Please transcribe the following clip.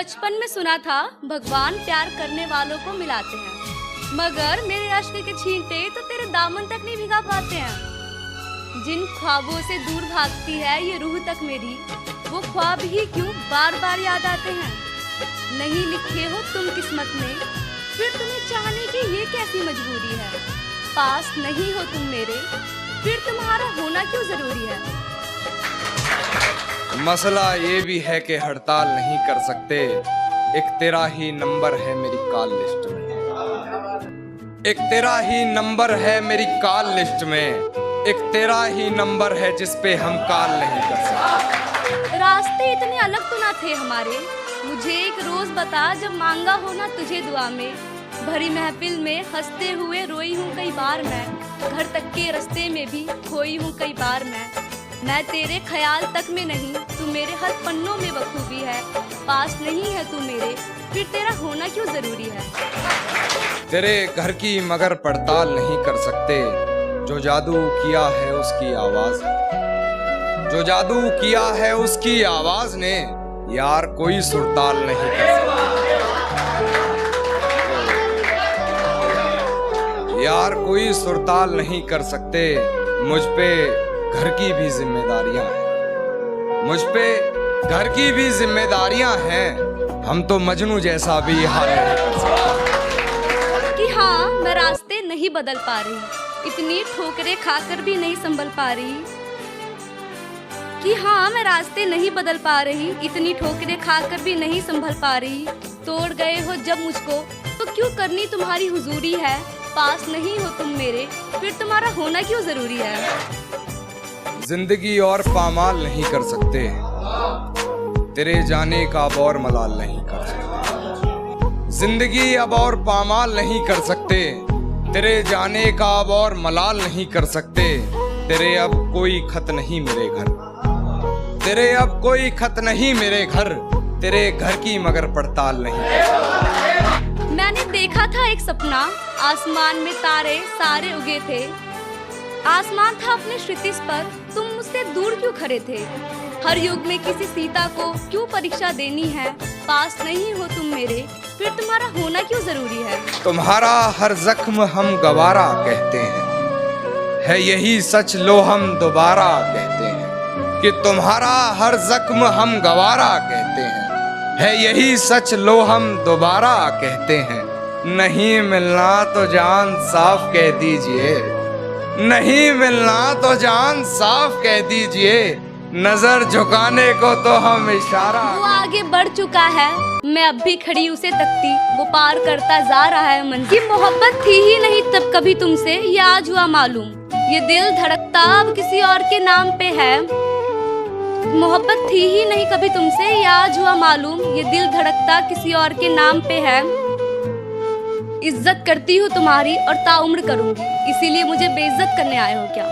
बचपन में सुना था भगवान प्यार करने वालों को मिलाते हैं, मगर मेरे अश्क के छींटे तो तेरे दामन तक नहीं भिगा पाते हैं। जिन ख्वाबों से दूर भागती है ये रूह तक मेरी, वो ख्वाब ही क्यों बार बार याद आते हैं। नहीं लिखे हो तुम किस्मत में, फिर तुम्हें चाहने की ये कैसी मजबूरी है। पास नहीं हो तुम मेरे, फिर तुम्हारा होना क्यों जरूरी है। मसला ये भी है कि हड़ताल नहीं कर सकते, एक तेरा ही नंबर है मेरी कॉल लिस्ट में। एक तेरा ही नंबर है मेरी कॉल लिस्ट में, एक तेरा ही नंबर है जिस पे हम कॉल नहीं कर सकते। रास्ते इतने अलग तो ना थे हमारे, मुझे एक रोज बता जब मांगा हो ना तुझे दुआ में। भरी महफिल में हंसते हुए रोई हूँ कई बार मैं, घर तक के रास्ते में भी खोई हूँ कई बार मैं तेरे ख्याल तक में नहीं, तू मेरे हर पन्नों में बखूबी है। पास नहीं है तू मेरे, फिर तेरा होना क्यों जरूरी है। तेरे घर की मगर पड़ताल नहीं कर सकते, जो जादू किया है उसकी आवाज, जो जादू किया है उसकी आवाज ने यार कोई सुरताल नहीं कर सकते। यार कोई सुरताल नहीं कर सकते। मुझ पे घर की भी जिम्मेदारियां हैं, मुझ पे घर की भी जिम्मेदारियां हैं। हम तो मजनू जैसा भी हाल नहीं कर सकते। कि हाँ मैं रास्ते नहीं बदल पा रही, इतनी ठोकरें खाकर भी नहीं संभल पा रही। कि हाँ मैं रास्ते नहीं बदल पा रही, इतनी ठोकरें खाकर भी नहीं संभल पा रही। तोड़ गए हो जब मुझको तो क्यों करनी तुम्हारी हुजूरी है। पास नहीं हो तुम मेरे, फिर तुम्हारा होना क्यों जरूरी है। जिंदगी और पामाल नहीं कर सकते, तेरे जाने का अब और मलाल नहीं कर सकते। जिंदगी अब और पामाल नहीं कर सकते, तेरे जाने का अब और मलाल नहीं कर सकते। तेरे अब कोई खत नहीं मेरे घर, तेरे अब कोई खत नहीं मेरे घर, तेरे घर की मगर पड़ताल नहीं कर सकते। मैंने देखा था एक सपना, आसमान में तारे सारे उगे थे। आसमान था अपने क्षितिज पर, तुम मुझसे दूर क्यों खड़े थे। हर युग में किसी सीता को क्यों परीक्षा देनी है। पास नहीं हो तुम मेरे, फिर तुम्हारा होना क्यों जरूरी है। तुम्हारा हर जख्म हम गवारा कहते हैं, है यही सच लो हम दोबारा कहते हैं। कि तुम्हारा हर जख्म हम गवारा कहते हैं, है यही सच लो हम दोबारा कहते हैं। नहीं मिलना तो जान साफ कह दीजिए, नहीं मिलना तो जान साफ कह दीजिए। नजर झुकाने को तो हम इशारा। वो आगे बढ़ चुका है, मैं अब भी खड़ी उसे तकती, वो पार करता जा रहा है मंजिल। की मोहब्बत थी ही नहीं तब कभी तुमसे, ये आज हुआ मालूम। ये दिल धड़कता अब किसी और के नाम पे है। मोहब्बत थी ही नहीं कभी तुमसे, ये आज हुआ मालूम। ये दिल धड़कता किसी और के नाम पे है। इज्जत करती हूँ तुम्हारी और ताउम्र करूंगी, इसीलिए मुझे बेइज्जत करने आए हो क्या।